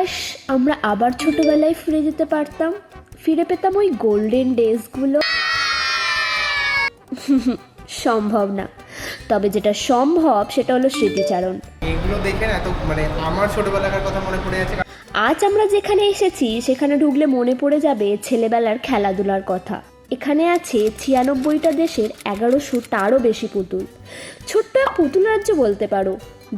কাশ আমরা আবার ছোটবেলায় ফিরে যেতে পারতাম, ফিরে পেতাম ওই গোল্ডেন ডেজগুলো। সম্ভব না, তবে যেটা সম্ভব সেটা হলো স্মৃতিচারণ। এগুলো দেখে এত আমার ছোটবেলাকার কথা মনে পড়ে যাচ্ছে। আজ আমরা যেখানে এসেছি সেখানে ঢুকলে মনে পড়ে যাবে ছেলেবেলার খেলাধুলার কথা। এখানে আছে 96টা দেশের 1100টারও বেশি পুতুল। ছোট্ট এক পুতুল রাজ্য বলতে পারো।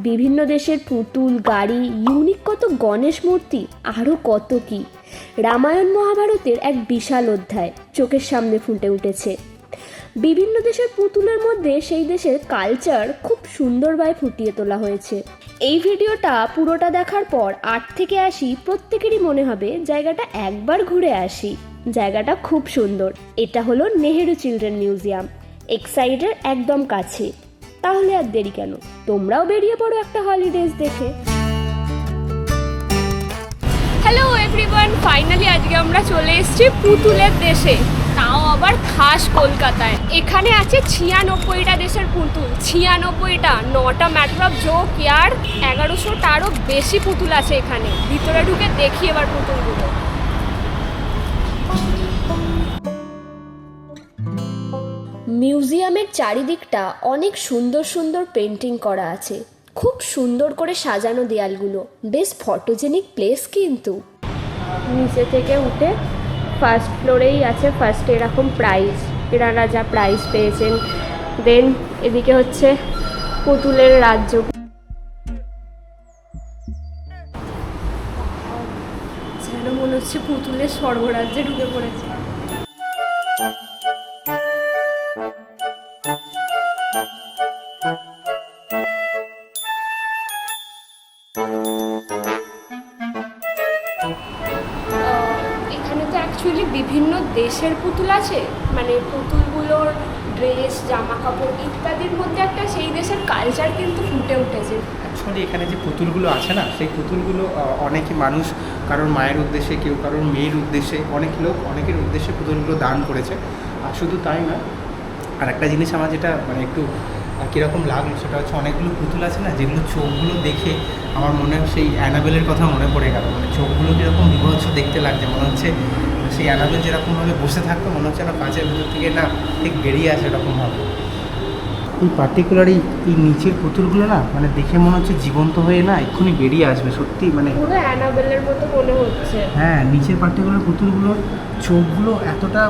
বিভিন্ন দেশের পুতুল, গাড়ি, ইউনিক কত গণেশ মূর্তি, আরও কত কি। রামায়ণ মহাভারতের এক বিশাল অধ্যায় চোখের সামনে ফুটে উঠেছে। বিভিন্ন দেশের পুতুলের মধ্যে সেই দেশের কালচার খুব সুন্দরভাবে ফুটিয়ে তোলা হয়েছে। এই ভিডিওটা পুরোটা দেখার পর 8 থেকে 80 প্রত্যেকেরই মনে হবে জায়গাটা একবার ঘুরে আসি। জায়গাটা খুব সুন্দর। এটা হলো নেহেরু চিলড্রেন মিউজিয়াম, এক্সাইডের একদম কাছে। তাহলে আর দেরি কেন, তোমরাও বেরিয়ে পড়ো একটা হলিডেজ দেখে। হ্যালো এভরিওয়ান, ফাইনালি আজকে আমরা চলে এসেছি পুতুলের দেশে, তাও আবার খাস কলকাতায়। এখানে আছে 96টা দেশের পুতুল। 96টা, নটা ম্যাটার অফ জোক ইয়ার। 1100টারও বেশি পুতুল আছে এখানে। ভিতরে ঢুকে দেখি এবার পুতুলগুলো। মিউজিয়ামের চারিদিকটা অনেক সুন্দর সুন্দর পেন্টিং করা আছে। খুব সুন্দর করে সাজানো দেয়ালগুলো, বেশ ফটোজেনিক প্লেস। কিন্তু নিচে থেকে উঠে ফার্স্ট ফ্লোরেই আছে ফার্স্টে এরকম প্রাইজ, এনারা যা প্রাইজ পেয়েছেন। দেন এদিকে হচ্ছে পুতুলের রাজ্য। যেন মনে হচ্ছে পুতুলের স্বর্গরাজ্যে ঢুকে পড়েছে। এখানে তো অ্যাকচুয়ালি বিভিন্ন দেশের পুতুল আছে, মানে পুতুলগুলোর ড্রেস, জামা কাপড় ইত্যাদির মধ্যে একটা সেই দেশের কালচার কিন্তু ফুটে উঠেছে। অ্যাকচুয়ালি এখানে যে পুতুলগুলো আছে না, সেই পুতুলগুলো অনেকে মানুষ কারোর মায়ের উদ্দেশ্যে, কেউ কারোর মেয়ের উদ্দেশ্যে, অনেকের উদ্দেশ্যে পুতুলগুলো দান করেছে। আর শুধু তাই না, আর একটা জিনিস আমার যেটা একটু কীরকম লাগলো সেটা হচ্ছে অনেকগুলো পুতুল আছে না, যেগুলো চোখগুলো দেখে আমার মনে সেই অ্যানাবেলের কথা মনে পড়ে গেল। চোখগুলো কীরকম বিভৎস দেখতে লাগছে, মনে হচ্ছে সেই অ্যানাবেল যেরকমভাবে বসে থাকতো, মনে হচ্ছে না কাঁচের ভিতর থেকে না ঠিক বেরিয়ে আসে এরকমভাবে। এই পার্টিকুলার এই নিচের পুতুলগুলো না দেখে মনে হচ্ছে জীবন্ত হয়ে না এক্ষুনি বেরিয়ে আসবে, সত্যি পুরো অ্যানাবেলের মতো মনে হচ্ছে। হ্যাঁ, নিচের পার্টিকুলার পুতুলগুলোর চোখগুলো এতটা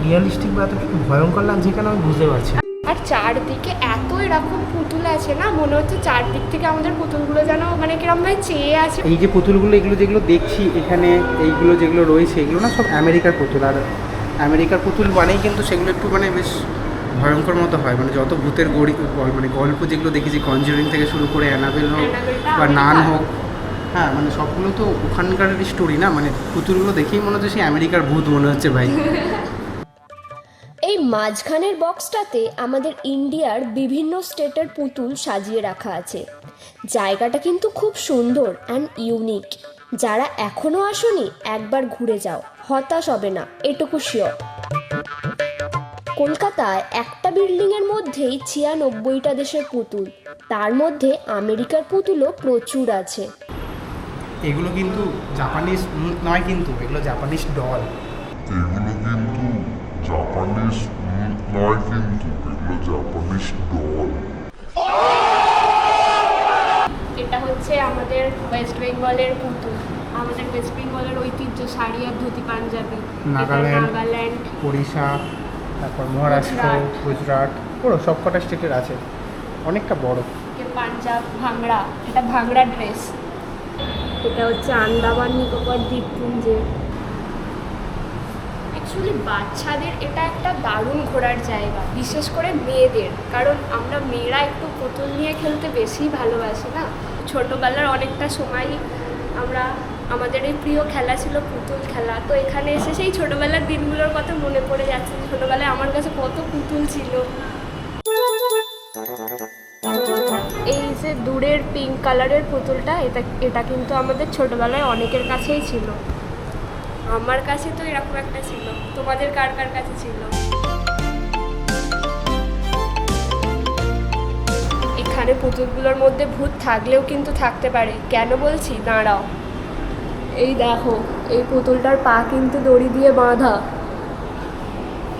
রিয়ালিস্টিক বা এতটা ভয়ঙ্কর লাগছে কেন আমি বুঝতে পারছি না। আর চারদিকে এত এরকম পুতুল আছে না, মনে হচ্ছে চারদিক থেকে আমাদের পুতুলগুলো যেন কিরম ভাবে চেয়ে আছে। এই যে পুতুলগুলো, এগুলো যেগুলো দেখছি এখানে, এইগুলো যেগুলো রয়েছে এগুলো না সব আমেরিকার পুতুল। আর আমেরিকার পুতুল মানেই কিন্তু সেগুলো একটু বেশ ভয়ঙ্কর মতো হয়। যত ভূতের গল্প যেগুলো দেখেছি, কনজারিং থেকে শুরু করে অ্যানাবেল হোক বা নান হোক, হ্যাঁ সবগুলো তো ওখানকার স্টোরি না। পুতুলগুলো দেখেই মনে হচ্ছে সেই আমেরিকার ভূত মনে হচ্ছে ভাই। এই মাঝখানের বক্সটাতে আমাদের ইন্ডিয়ার বিভিন্ন স্টেটের পুতুল সাজিয়ে রাখা আছে। জায়গাটা কিন্তু খুব সুন্দর অ্যান্ড ইউনিক। যারা এখনও আসোনি একবার ঘুরে যাও, হতাশ হবে না, এটুকু শিওর। কলকাতায় একটা বিল্ডিংয়ের মধ্যেই 96টা দেশের পুতুল, তার মধ্যে আমেরিকার পুতুলও প্রচুর আছে। এগুলো কিন্তু জাপানিজ নয়, কিন্তু এগুলো জাপানিজ ডল। এটা হচ্ছে আমাদের ওয়েস্ট বেঙ্গলের পুতুল। আমাদের ওয়েস্ট বেঙ্গলের ঐতিহ্য শাড়ি আর ধুতি পাঞ্জাবি। নাগাল্যান্ড, ওড়িশা, তারপর মহারাষ্ট্র, গুজরাট, পুরো সবকটা স্টেটের আছে, অনেকটা বড়। পাঞ্জাব, ভাংড়া, এটা ভাংড়া ড্রেস। এটা হচ্ছে আন্দামান নিকোবর দ্বীপপুঞ্জের। অ্যাকচুয়ালি বাচ্চাদের এটা একটা দারুণ ঘোরার জায়গা, বিশেষ করে মেয়েদের, কারণ আমরা মেয়েরা একটু পুতুল নিয়ে খেলতে বেশি ভালোবাসি না। ছোটোবেলার অনেকটা সময় আমাদের এই প্রিয় খেলা ছিল পুতুল খেলা। তো এখানে এসে সেই ছোটোবেলার দিনগুলোর কথা মনে পড়ে যাচ্ছে। ছোটোবেলায় আমার কাছে কত পুতুল ছিল। এই যে দূরের পিঙ্ক কালারের পুতুলটা, এটা কিন্তু আমাদের ছোটোবেলায় অনেকের কাছেই ছিল। আমার কাছে তো এরকম একটা ছিল, তোমাদের কার কার কাছে ছিল? এখানে পুতুলগুলোর মধ্যে ভূত থাকলেও কিন্তু থাকতে পারে। কেন বলছি, দাঁড়াও। এই দেখো, এই পুতুলটার পা কিন্তু দড়ি দিয়ে বাঁধা।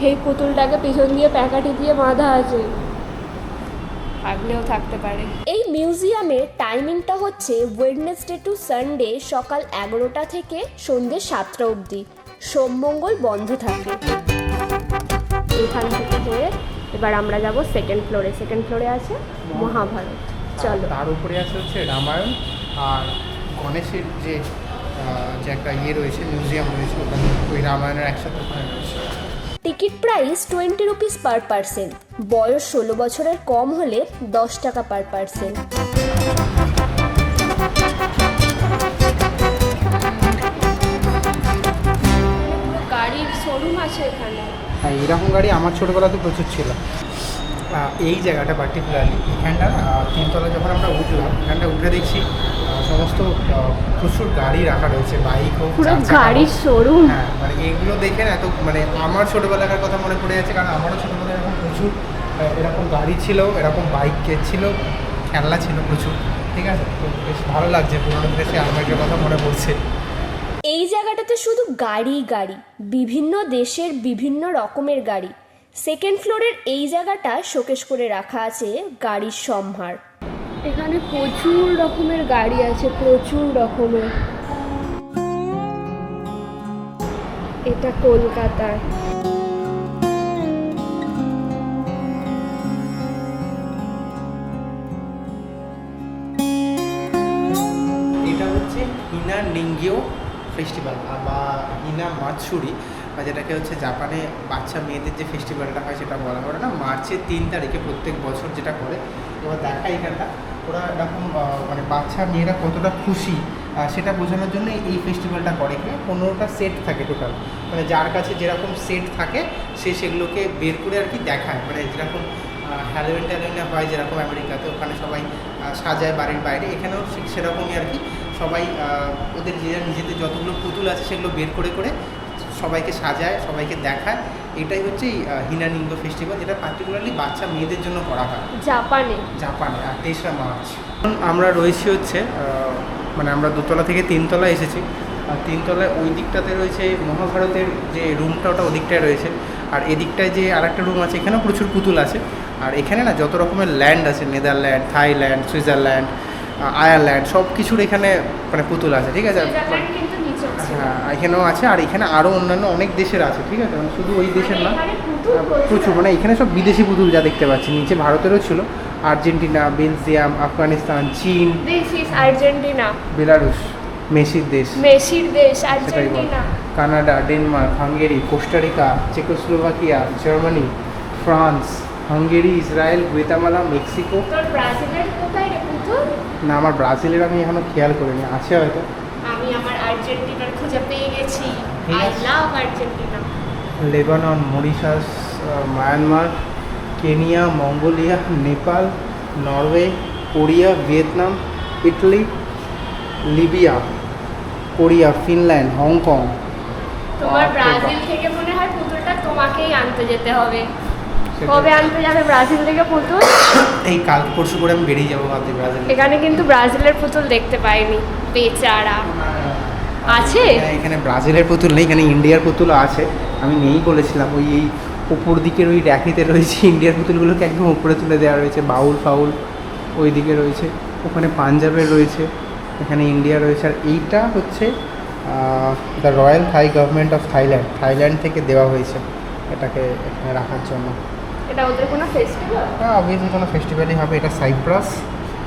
এই পুতুলটাকে পিছন দিয়ে প্যাকাটি দিয়ে বাঁধা আছে, থাকলেও থাকতে পারে। এই মিউজিয়ামের টাইমিংটা হচ্ছে ওয়েডনেসডে টু সানডে সকাল 11টা থেকে সন্ধ্যে 7টা অবধি, সোম মঙ্গল বন্ধ থাকে। এখান থেকে হয়ে এবার আমরা যাব সেকেন্ড ফ্লোরে। সেকেন্ড ফ্লোরে আছে মহাভারত। চলো। তার উপরে আছে হচ্ছে রামায়ণ আর গণেশের যে একটা রয়েছে, মিউজিয়াম রয়েছে, ওখানে ওই রামায়ণের একসাথে ওখানে রয়েছে। Ticket price 20 rupees per person, বয়স 16 বছরের কম হলে 10 টাকা পার পারসন। গাড়ির শোরুম আছে এখানে। হ্যাঁ, এরকম গাড়ি আমার ছোটোবেলাতে প্রচুর ছিল। এই জায়গাটা পার্টিকুলারলি এখানটা 3 তলা যখন আমরা উঠলাম, এখানটা উঠে দেখছি সমস্ত প্রচুর গাড়ি রাখা রয়েছে, বাইক হোক, পুরো চার চাকা হোক। গাড়ির শোরুম। হ্যাঁ, মানে এইগুলো দেখে না, তো মানে আমার ছোটোবেলাকার কথা মনে পড়ে যাচ্ছে, কারণ আমারও ছোটোবেলায় এরকম প্রচুর এরকম গাড়ি ছিল, এরকম বাইক ছিল, খেলনা ছিল প্রচুর। ঠিক আছে, তো বেশ ভালো লাগছে, পুরোনো দেশে আলমারিটার কথা মনে পড়ছে। এই জায়গাটাতে শুধু গাড়ি গাড়ি, বিভিন্ন দেশের বিভিন্ন রকমের গাড়ি। সেকেন্ড ফ্লোরের এই জায়গাটা শোকেস করে রাখা আছে গাড়ির সম্ভার। এখানে প্রচুর রকমের গাড়ি আছে, প্রচুর রকমের। এটা কলকাতার। এটা হচ্ছে হিনা নিঙ্গিও ফেস্টিভ্যাল বা হিনা মাতসুরি, বা যেটাকে হচ্ছে জাপানে বাচ্চা মেয়েদের যে ফেস্টিভ্যালটা হয় সেটা বলা হয় না, মার্চের 3 তারিখে প্রত্যেক বছর যেটা করে। এবার দেখা এখানটা ওরা এরকম মানে বাচ্চা মেয়েরা কতটা খুশি সেটা বোঝানোর জন্য এই ফেস্টিভ্যালটা করে। এখানে 15টা সেট থাকে টোটাল, মানে যার কাছে যেরকম সেট থাকে সে সেগুলোকে বের করে আর কি দেখায়। মানে যেরকম হ্যালোউইন ট্যালোউইনে হয় যেরকম আমেরিকাতে, ওখানে সবাই সাজায় বাড়ির বাইরে, এখানেও ঠিক সেরকমই আর কি। সবাই ওদের নিজেদের যতগুলো পুতুল আছে সেগুলো বের করে করে সবাইকে সাজায়, সবাইকে দেখায়। এটাই হচ্ছে হিনা নিঙ্গো ফেস্টিভ্যাল, যেটা পার্টিকুলারলি বাচ্চা মেয়েদের জন্য করা হয় জাপানে। আর 23 মার্চ। আমরা রয়েছি হচ্ছে মানে আমরা 2তলা থেকে 3তলায় এসেছি, আর 3তলায় ওই দিকটাতে রয়েছে মহাভারতের যে রুমটা, ওটা ওদিকটায় রয়েছে। আর এদিকটায় যে আরেকটা রুম আছে, এখানেও প্রচুর পুতুল আছে। আর এখানে না যত রকমের ল্যান্ড আছে, নেদারল্যান্ড, থাইল্যান্ড, সুইজারল্যান্ড, আয়ারল্যান্ড, সব কিছুর এখানে মানে পুতুল আছে। ঠিক আছে, হ্যাঁ এখানেও আছে। আর এখানে আরও অন্যান্য অনেক দেশের আছে। ঠিক আছে, মানে শুধু ওই দেশের না, প্রচুর, মানে এখানে সব বিদেশি পুতুল যা দেখতে পাচ্ছি। নিচে ভারতেরও ছিল, আর্জেন্টিনা, বেলজিয়াম, আফগানিস্তান, চীন, আর্জেন্টিনা, বেলারুশ, মেসির দেশ, সেটাই বল, Canada, Denmark, Hungary, Costa Rica, Czechoslovakia, Germany, France, Hungary, Israel, Guatemala, Mexico. তোর ব্রাজিলের কোথায় রে পুতুল? না, আমার ব্রাজিলের আমি এখনো খেয়াল করিনি, আছে হয়তো। আমি আমার আর্জেন্টিনার খুঁজে পেয়ে গেছি। ঠিক আই আছে। Love Argentina. Lebanon, Mauritius, Myanmar, Kenya, Mongolia, Nepal, Norway, Korea, Vietnam, Italy, Libya, Korea, Finland, Hong Kong. তোমার বাপরে ব্রাজিল বাপ। থেকে মনে হয় পুতুলটা তোমাকেই আনতে যেতে হবে। সেটাই। কবে আনতে যাবে ব্রাজিল থেকে পুতুল? এই কাল পরশু করে আমি বেরিয়ে যাবো ভাবছি ব্রাজিল। এখানে কিন্তু ব্রাজিলের পুতুল দেখতে পাইনি, বেচারা। আছে? এখানে ব্রাজিলের পুতুল নেই, এখানে ইন্ডিয়ার পুতুলও আছে। আমি নেই বলেছিলাম, ওই এই উপর দিকের ওই র্যাকেতে রয়েছে ইন্ডিয়ার পুতুলগুলোকে একদম উপরে তুলে দেওয়া রয়েছে। বাউল ফাউল ওই দিকে রয়েছে, ওখানে পাঞ্জাবের রয়েছে, এখানে ইন্ডিয়া রয়েছে। আর এইটা হচ্ছে the Royal Thai government of Thailand থেকে দেওয়া হয়েছে এটাকে এখানে রাখার জন্য। এটা ওদের কোনো ফেস্টিভ্যাল? অবভিয়াসলি কোনো ফেস্টিভ্যালই হবে। এটা সাইপ্রাস,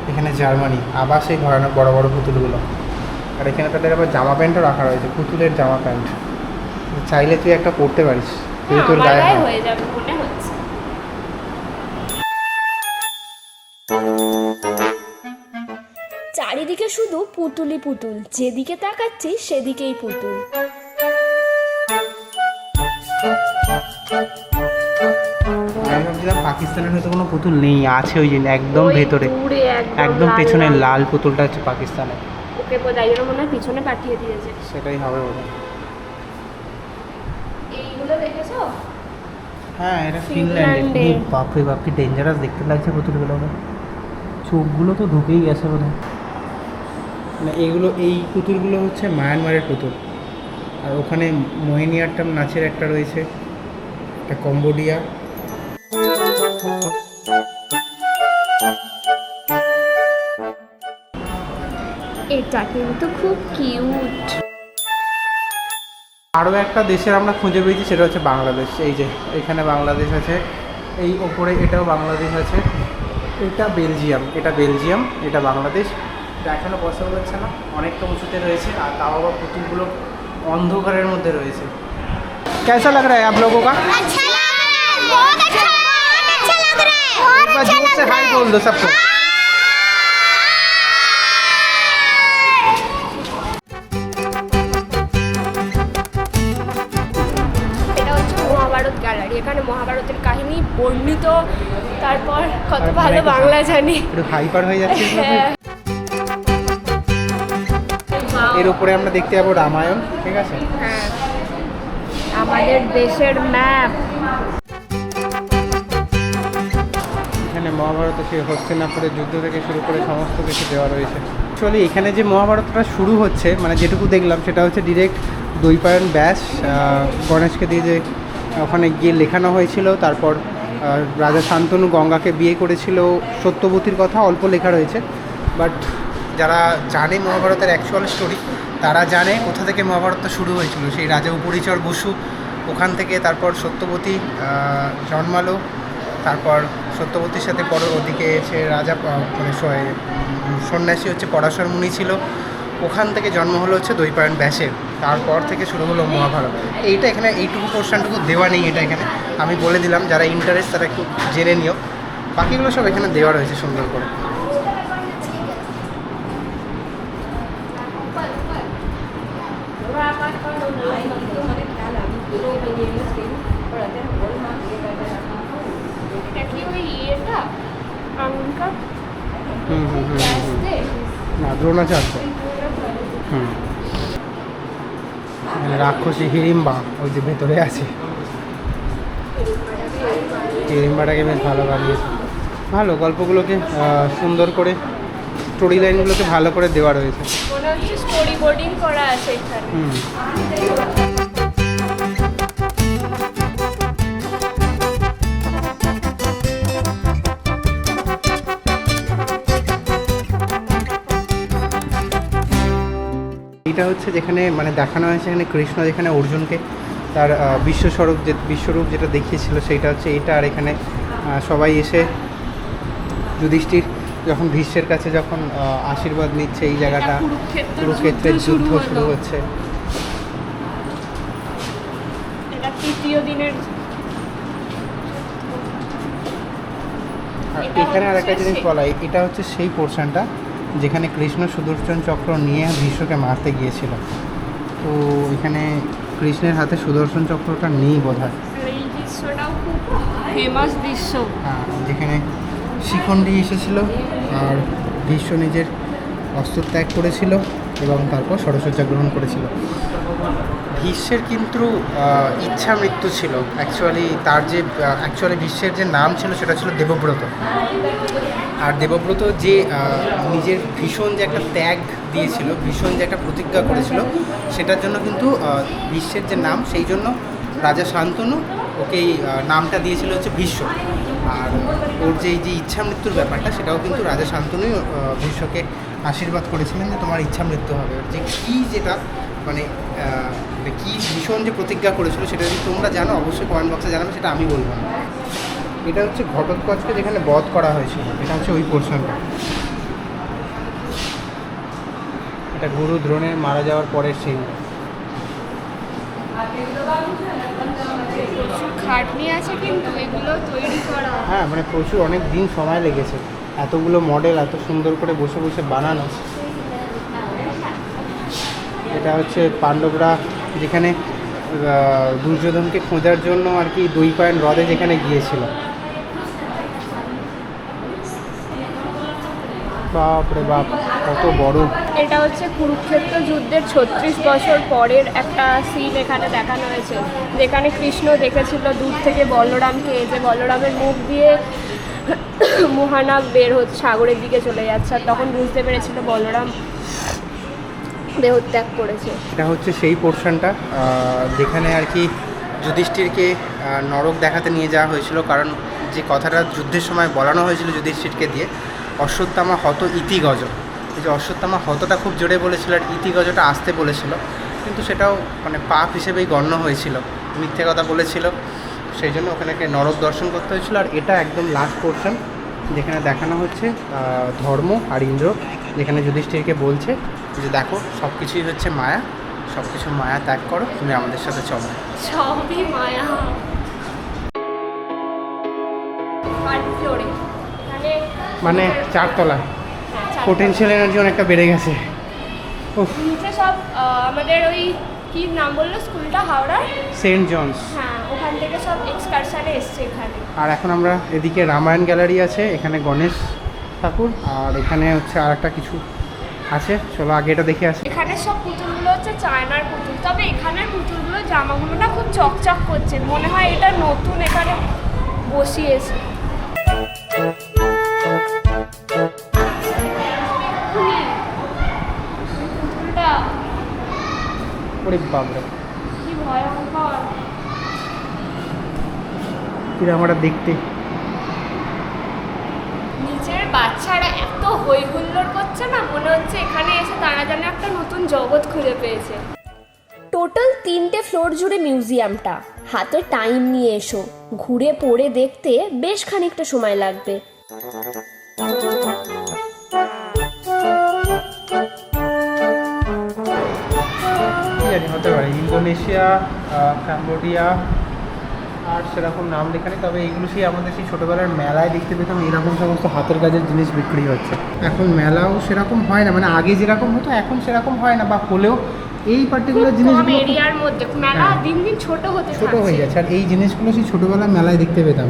এখানে জার্মানি, আবার সেই ঘরানোর বড় বড় পুতুলগুলো। আর এখানে তাদের আবার জামা প্যান্টও রাখা রয়েছে, পুতুলের জামা প্যান্ট। চাইলে তুই একটা পরতে পারিস, তুই তোর গায়ে হয়। হয়ে যাবে মনে হচ্ছে। চারিদিকে শুধু পুতুলই পুতুল, যেদিকে তাকাচ্ছি সেদিকেই পুতুল। আমি ভাবছিলাম পাকিস্তানের হয়তো কোনো পুতুল নেই, আছে ওই জন্য একদম ওই ভেতরে, দূরে একদম লাল পেছনে লাল। লাল পুতুলটা হচ্ছে পাকিস্তানের। ওকে তাই জন্য মনে হয় পিছনে পাঠিয়ে দিয়েছে। সেটাই হবে বোধ হয়। এইগুলো দেখেছো? হ্যাঁ, এটা ফিনল্যান্ডে। ফিনল্যান্ডে। বাপরে বাপ, কি ডেঞ্জারাস দেখতে লাগছে পুতুলগুলো। চোখগুলো তো ঢুকেই গেছে বোধ হয়। মানে এইগুলো এই পুতুলগুলো হচ্ছে মায়ানমারের পুতুল। আর ওখানে মোহিনীয়াট্টম নাচের একটা রয়েছে, একটা কম্বোডিয়া। এটা কিন্তু খুব কিউট। আরও একটা দেশের আমরা খুঁজে পেয়েছি, সেটা হচ্ছে বাংলাদেশ। এই যে এখানে বাংলাদেশ আছে, এই ওপরে এটাও বাংলাদেশ আছে, এটা বেলজিয়াম, এটা বাংলাদেশ। এটা এখনও পসিবল হচ্ছে না, অনেকটা উঁচুতে রয়েছে, আর তাও আবার পুতুলগুলো অন্ধকারের মধ্যে রয়েছে। कैसा लग रहा है आप लोगों का? अच्छा लग रहा है, बहुत अच्छा लग रहा है, बहुत एक बार अच्छा जोर लग से रहा हाय है। बोल दो सबको। এটা হচ্ছে মহাভারত গ্যালারি। এখানে মহাভারতের কাহিনী বর্ণিত, তারপর কত আর ভালো একটু- বাংলা জানি। একটু হাইপার হয়ে যাচ্ছে। হ্যাঁ। এর উপরে আমরা দেখতে যাবো রামায়ণ, ঠিক আছে? হ্যাঁ, আমাদের দেশের ম্যাপ। এখানে মহাভারত সেই হস্তিনাপুরের যুদ্ধ থেকে শুরু করে সমস্ত কিছু দেওয়া রয়েছে। অ্যাকচুয়ালি এখানে যে মহাভারতটা শুরু হচ্ছে, মানে যেটুকু দেখলাম সেটা হচ্ছে ডিরেক্ট দ্বৈপায়ন ব্যাস গণেশকে দিয়ে যে ওখানে গিয়ে লেখানো হয়েছিল। তারপর রাজা শান্তনু গঙ্গাকে বিয়ে করেছিল, সত্যবতীর কথা অল্প লেখা রয়েছে। বাট যারা জানে মহাভারতের অ্যাকচুয়াল স্টোরি, তারা জানে কোথা থেকে মহাভারতটা শুরু হয়েছিল। সেই রাজা উপরিচর বসু, ওখান থেকে তারপর সত্যবতী জন্মালো। তারপর সত্যবতীর সাথে পরে ওদিকে এসে রাজা মানে সন্ন্যাসী হচ্ছে পরাশর মুনি ছিল, ওখান থেকে জন্ম হলো হচ্ছে দ্বৈপায়ন ব্যাসের। তারপর থেকে শুরু হলো মহাভারত। এইটা এখানে এইটুকু পোর্শনটুকু দেওয়া নেই, এটা এখানে আমি বলে দিলাম, যারা ইন্টারেস্ট তারা একটু জেনে নিও। বাকিগুলো সব এখানে দেওয়া রয়েছে সুন্দর করে। এটা কি ওই ইয়েটা আঙ্কা হুম হুম হুম ব্যাস হুম। দে? না, দ্রোণাচার্য। হুম, এখানে রাক্ষসী হিড়িম্বা ওই যে ভেতরে আছে, হিড়িম্বাটাকে বেশ ভালো বানিয়েছে। ভালো গল্পগুলোকে সুন্দর করে, স্টোরি লাইনগুলোকে ভালো করে দেওয়া রয়েছে। মনে হচ্ছে স্টোরি বোর্ডিং করা আছে এখানে। হুম। এইটা হচ্ছে যেখানে মানে দেখানো হয়েছে, এখানে কৃষ্ণ যেখানে অর্জুনকে তার বিশ্বরূপ যেটা দেখিয়েছিল সেইটা হচ্ছে এটা। আর এখানে সবাই এসে যুধিষ্ঠির যখন ভীষ্মের কাছে যখন আশীর্বাদ নিচ্ছে, এই জায়গাটা কুরুক্ষেত্রের যুদ্ধ শুরু হচ্ছে। এটা তৃতীয় দিনের। আর এটা এখানে আর একটা হচ্ছে জিনিস সে- বলা, এটা হচ্ছে সেই পোর্শনটা যেখানে কৃষ্ণ সুদর্শন চক্র নিয়ে ভীষ্মকে মারতে গিয়েছিল। তো এখানে কৃষ্ণের হাতে সুদর্শন চক্রটা নেই বোধহয়। এই দৃশ্যটাও খুব ফেমাস দৃশ্য। যেখানে শিখণ্ডী এসেছিল আর ভীষ্ম নিজের অস্ত্র ত্যাগ করেছিল এবং তারপর ষড়সজ্জা গ্রহণ করেছিল। ভীষ্মের কিন্তু ইচ্ছা মৃত্যু ছিল অ্যাকচুয়ালি। তার যে অ্যাকচুয়ালি ভীষ্মের যে নাম ছিল সেটা ছিল দেবব্রত। আর দেবব্রত যে নিজের ভীষণ যে একটা ত্যাগ দিয়েছিল, ভীষণ যে একটা প্রতিজ্ঞা করেছিল, সেটার জন্য কিন্তু ভীষ্মের যে নাম, সেই জন্য রাজা শান্তনু ওকে এই নামটা দিয়েছিল হচ্ছে ভীষ্ম। আর ওর যে এই যে ইচ্ছা মৃত্যুর ব্যাপারটা, সেটাও কিন্তু রাজা শান্তনুই ভীষ্মকে আশীর্বাদ করেছিলেন যে তোমার ইচ্ছা মৃত্যু হবে। যে কী যেটা মানে কী ভীষণ যে প্রতিজ্ঞা করেছিল, সেটা যদি তোমরা জানো অবশ্যই কমেন্ট বক্সে জানাবে, সেটা আমি বলবো না। এটা হচ্ছে ঘটোৎকচকে যেখানে বধ করা হয়েছিল, এটা হচ্ছে ওই পোর্শনটা। এটা গুরু দ্রোণের মারা যাওয়ার পরের সেই। প্রচুর খাটনি আছে কিন্তু এগুলো তৈরি করা। হ্যাঁ, মানে প্রচুর অনেক দিন সময় লেগেছে এতগুলো মডেল এত সুন্দর করে বসে বসে বানানো। এটা হচ্ছে পাণ্ডবরা যেখানে দুর্যোধনকে খোঁজার জন্য আর কি দ্বৈপায়ন হ্রদে যেখানে গিয়েছিল। বাপরে বাপ, কত বড়! এটা হচ্ছে কুরুক্ষেত্র যুদ্ধের 36 বছর পরের একটা সিন এখানে দেখানো হয়েছে, যেখানে কৃষ্ণ দেখেছিল দূর থেকে বলরামকে, যে বলরামের মুখ দিয়ে মহানাগ বের হচ্ছে, সাগরের দিকে চলে যাচ্ছে। আর তখন বুঝতে পেরেছিল বলরাম দেহত্যাগ করেছে। এটা হচ্ছে সেই পোর্শনটা যেখানে আর কি যুধিষ্ঠিরকে নরক দেখাতে নিয়ে যাওয়া হয়েছিল, কারণ যে কথাটা যুদ্ধের সময় বলানো হয়েছিল যুধিষ্ঠিরকে দিয়ে, অশ্বত্থামা হত ইতি গজ। এই যে অশ্বত্থামা হতটা খুব জোরে বলেছিল আর ইতি গজটা আসতে বলেছিল, কিন্তু সেটাও মানে পাপ হিসেবেই গণ্য হয়েছিল, মিথ্যে কথা বলেছিল, সেই জন্য ওখানেকে নরক দর্শন করতে হয়েছিল। আর এটা একদম লাস্ট পোর্শন যেখানে দেখানো হচ্ছে ধর্ম আর ইন্দ্র, যেখানে যুধিষ্ঠিরকে বলছে যে দেখো সব কিছুই হচ্ছে মায়া, সব কিছু মায়া ত্যাগ করো, তুমি আমাদের সাথে চলো। সবই মায়া। ফার্স্ট ফ্লোরে এখানে মানে 4 তলা হ্যাঁ, 4 পোটেনশিয়াল এনার্জি অনেকটা বেড়ে গেছে। উফ, নিচে সব আমাদের ওই কি নাম বললো স্কুলটা, হাওড়া? Saint Johns. হ্যাঁ, ওখান থেকে সব এক্সকারশনে এসছে এখানে। আর এখন আমরা এদিকে রামায়ণ গ্যালারি আছে, এখানে গণেশ ঠাকুর, আর এখানে হচ্ছে আর একটা কিছু আছে, চলো আগে এটা দেখে আসি। এখানে সব পুতুলগুলো হচ্ছে চায়নার পুতুল, তবে এখানের পুতুলগুলো জামাগুলো না খুব চকচক করছে, মনে হয় এটা নতুন এখানে বসিয়েছে। পুতুলটা ওরে বাবরে, কি ভয়ঙ্কর। কিরম আমরা দেখতে। নিচের বাচ্চারা এত হই হুল্লোড় করছে না, মনে হচ্ছে এখানে এসে তারা যেন একটা নতুন জগৎ খুঁজে পেয়েছে। টোটাল 3টে ফ্লোর জুড়ে মিউজিয়ামটা। হাতে টাইম নিয়ে এসো, ঘুরে পড়ে দেখতে বেশ খানিকটা সময় লাগবে। কি জানি হতে পারে ইন্দোনেশিয়া, ক্যাম্বোডিয়া, আর সেরকম নাম লেখা নেই, তবে এইগুলো সেই আমাদের সেই ছোটোবেলার মেলায় দেখতে পেতাম, এরকম সমস্ত হাতের কাজের জিনিস বিক্রি হচ্ছে। এখন মেলাও সেরকম হয় না, মানে আগে যেরকম হতো এখন সেরকম হয় না, বা হলেও এই পার্টিকুলার কম জিনিসগুলো এরিয়ার মধ্যে মেলা হ্যাঁ। দিন দিন ছোট হতে ছোট হয়ে থাকছে। যাচ্ছে। আর এই জিনিসগুলো সেই ছোটোবেলার মেলায় দেখতে পেতাম,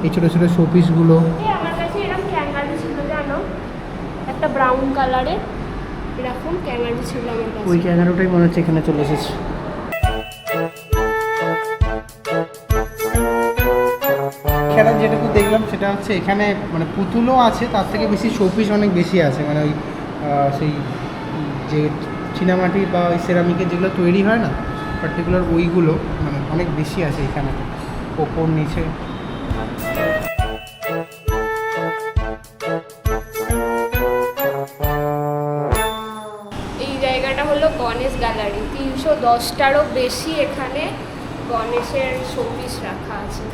এই ছোটো ছোটো শোপিসগুলো। আমার কাছে এরকম ক্যাঙ্গারু ছিল জানো, একটা ব্রাউন কালারের এরকম ক্যাঙ্গারু ছিল আমার কাছে। ওই ক্যামেরাটাই মনে হচ্ছে এখানে চলে এসেছে। এখানে যেটুকু দেখলাম সেটা হচ্ছে এখানে মানে পুতুলও আছে, তার থেকে বেশি শোপিস অনেক বেশি আছে, মানে ওই সেই যে চীনামাটি বা ওই সেরামিকের যেগুলো তৈরি হয় না পার্টিকুলার, ওইগুলো মানে অনেক বেশি আছে এখানে, ওপর নিচে। এই জায়গাটা হলো গণেশ গ্যালারি, 310টারও বেশি এখানে গণেশের শোপিস রাখা আছে।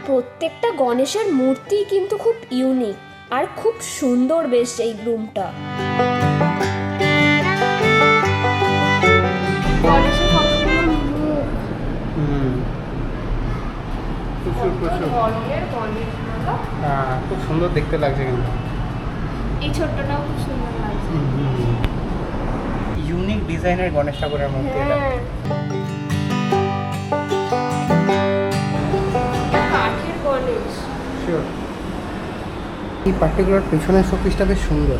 প্রত্যেকটা গণেশের মূর্তি কিন্তু খুব ইউনিক আর খুব সুন্দর বেশ এই রুমটা। গণেশের কতগুলো মুখ, প্রচুর কত প্রচুর, ধরনের গণেশ বলো। হ্যাঁ খুব সুন্দর দেখতে লাগছে কিন্তু। এই ছোট্টটাও খুব সুন্দর লাগছে। ইউনিক ডিজাইনের গণেশ ঠাকুরের মূর্তি এটা। হ্যাঁ, এটা কাঠের গণেশ। Sure. এই পার্টিকুলার পেছনের শোপিসটা বেশ সুন্দর,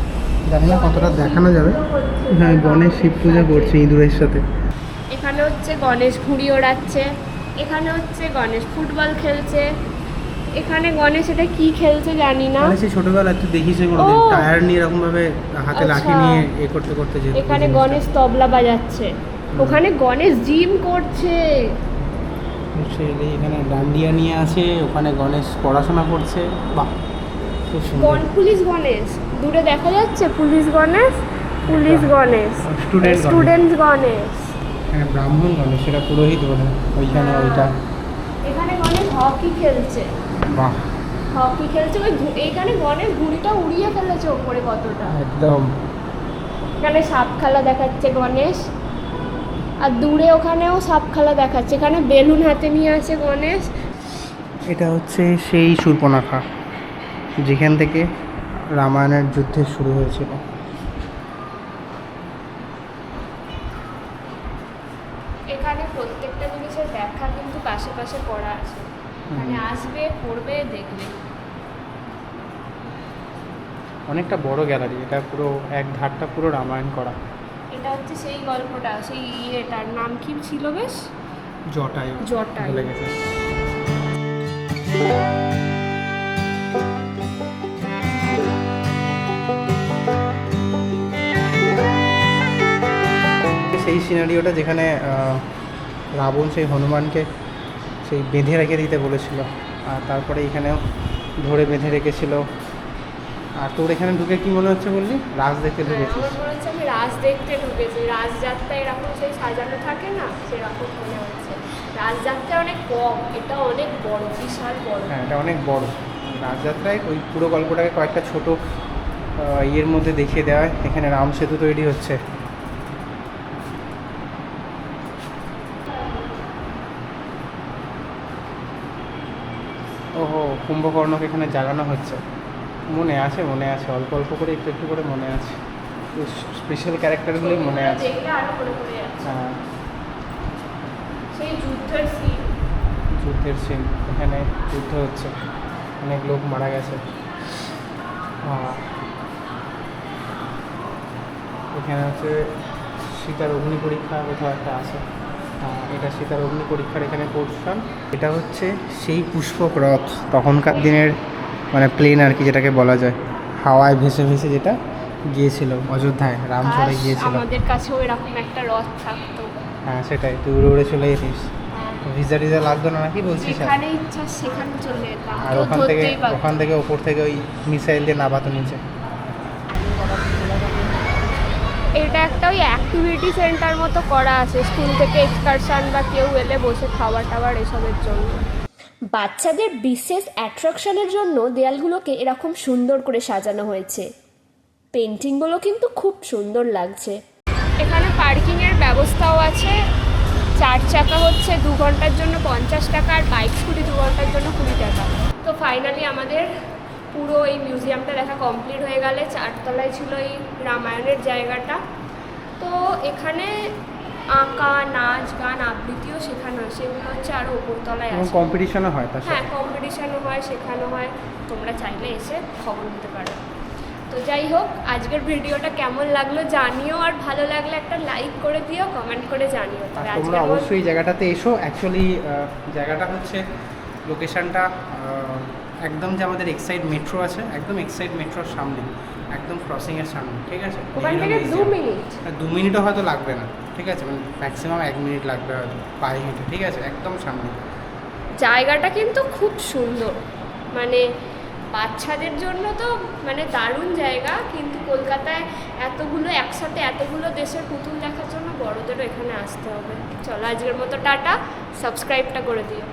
জানি না কতটা দেখানো যাবে। হ্যাঁ, গণেশ শিব পূজা করছে ইঁদুরের সাথে। এখানে হচ্ছে গণেশ ঘুড়ি ওড়াচ্ছে, এখানে হচ্ছে গণেশ ফুটবল খেলছে, এখানে গণেশ এটা কি খেলছে জানি না। মানে সেই ছোটবেলায় তুই দেখিস কোনোদিন ও! টায়ার নিয়ে এরকম ভাবে হাতে লাঠি আচ্ছা। নিয়ে এ করতে করতে যেত। এখানে গণেশ তবলা বাজাচ্ছে, ওখানে গণেশ জিম করছে। এখানে ডান্ডিয়া নিয়ে আছে, ওখানে গণেশ পড়াশোনা করছে। বাহ, খুব সুন্দর। পুলিশ গণেশ দূরে দেখা যাচ্ছে, police Ganesh, police Ganesh, student student Ganesh. হ্যাঁ, ব্রাহ্মণ গণেশ, সেটা পুরোহিত বলে ওইখানে ওইটা। এখানে গণেশ হকি খেলছে, বাহ, হকি খেলছে। ওই এইখানে গণেশ ঘুড়িটা উড়িয়ে ফেলেছে ওপরে কতটা। একদম। এখানে সাপ খেলা দেখাচ্ছে গণেশ, আর দূরে ওখানেও সাপ খেলা দেখাচ্ছে। এখানে বেলুন হাতে নিয়ে আছে গণেশ। এটা হচ্ছে সেই শূর্পণখা যেখান থেকে রামায়ণের যুদ্ধ শুরু হয়েছিল। এখানে প্রত্যেকটা জিনিসের ব্যাখ্যা কিন্তু পাশে পাশে পড়া আছে, মানে আসবে পড়বে দেখবে। অনেকটা বড় গ্যালারি, এটা পুরো এক ধারটা পুরো রামায়ণ করা। এটা হচ্ছে সেই গল্পটা, সেই ইয়েটার নাম কি ছিল বেশ, জটায়ু। জটায়ু। ভুলে গেছে। সেই সিনারিওটা যেখানে রাবণ সেই হনুমানকে সেই বেঁধে রেখে দিতে বলেছিল, আর তারপরে এখানেও ধরে বেঁধে রেখেছিল। আর তোর এখানে ঢুকে কি মনে হচ্ছে বললি? রাজ দেখতে ঢুকেছিস? আমার মনে হচ্ছে আমি রাজ দেখতে ঢুকেছি। রাজযাত্রা এরকম সেই সাজানো থাকে না, সেরকম মনে হচ্ছে। রাজযাত্রা অনেক কম, এটা অনেক বড়, বিশাল বড়। হ্যাঁ, এটা অনেক বড়। রাজযাত্রায় ওই পুরো গল্পটাকে কয়েকটা ছোট ইয়ের মধ্যে দেখিয়ে দেওয়া হয়। এখানে রাম সেতু তৈরি হচ্ছে। ওহো, কুম্ভকর্ণকে এখানে জাগানো হচ্ছে। মনে আছে, অল্প অল্প করে একটু একটু করে মনে আছে। স্পেশাল ক্যারেক্টারগুলোই মনে আছে। দেখলে আরো মনে পড়ে যাচ্ছে। হ্যাঁ, সেই যুদ্ধের সিন। যুদ্ধের সিন, এখানে যুদ্ধ হচ্ছে, অনেক লোক মারা গেছে। এখানে হচ্ছে সীতার অগ্নি পরীক্ষা কোথাও একটা আছে। এটা সীতার অগ্নি পরীক্ষার এখানে পোর্শন। এটা হচ্ছে সেই পুষ্পক রথ, তখনকার দিনের মানে প্লেন আর কি, যেটাকে বলা যায়, হাওয়ায় ভেসে ভেসে যেটা গিয়েছিল অযোধ্যায়, রাম চড়ে গিয়েছিল। আমাদের কাছেও এরকম একটা রথ থাকতো। হ্যাঁ সেটাই, তুই উড়ে উড়ে চলে যেতিস। ভিজা টিজা লাগতো না নাকি বলছিস? যেখানে ইচ্ছা সেখানে চলে যেতাম, আর কেউ ধরতেই পারতো না। ওখান থেকে ওপর থেকে ওই মিসাইল দিয়ে নামাতো নিচে। এটা একটা ওই অ্যাক্টিভিটি সেন্টার মতো করা আছে, স্কুল থেকে এক্সকারশন বা কেউ এলে বসে খাবার টাবার এসবের জন্য। বাচ্চাদের বিশেষ অ্যাট্রাকশনের জন্য দেয়ালগুলোকে এরকম সুন্দর করে সাজানো হয়েছে। পেন্টিংগুলো কিন্তু খুব সুন্দর লাগছে। এখানে পার্কিংয়ের ব্যবস্থাও আছে। 4 চাকা হচ্ছে 2 ঘন্টার জন্য 50 টাকা, আর বাইক স্কুটি 2 ঘন্টার জন্য 20 টাকা। তো ফাইনালি আমাদের পুরো এই মিউজিয়ামটা দেখা কমপ্লিট হয়ে গেলে। 4 তলায় ছিল এই রামায়ণের জায়গাটা। তো এখানে আঁকা, নাচ, গান, আবৃত্তিও শেখানো হয়, সেগুলো হচ্ছে আরও উপরতলায় এবং আছে। কম্পিটিশনও হয় তার হ্যাঁ, সাথে। কম্পিটিশানও হয়, শেখানো হয়। তোমরা চাইলে এসে খবর নিতে পারো। তো যাই হোক, আজকের ভিডিওটা কেমন লাগলো জানিও, আর ভালো লাগলে একটা লাইক করে দিও, কমেন্ট করে জানিও। আর তবে তোমরা আজকের অবশ্যই এই জায়গাটাতে এসো। অ্যাকচুয়ালি জায়গাটা হচ্ছে, লোকেশানটা একদম যে আমাদের এক্সাইড মেট্রো আছে, একদম এক্সাইড মেট্রোর সামনে, একদম ক্রসিংয়ের সামনে, ঠিক আছে? ওখান থেকে 2 মিনিট। 2 মিনিটও হয়তো লাগবে না, ঠিক আছে? মানে ম্যাক্সিমাম 1 মিনিট লাগবে হয়তো পায়ে হেঁটে, ঠিক আছে? একদম সামনে। জায়গাটা কিন্তু খুব সুন্দর, মানে বাচ্চাদের জন্য তো মানে দারুণ জায়গা। কিন্তু কলকাতায় এতগুলো একসাথে এতগুলো দেশের পুতুল দেখার জন্য বড়দেরও এখানে আসতে হবে। চলো আজকের মতো টাটা, সাবস্ক্রাইবটা করে দিও।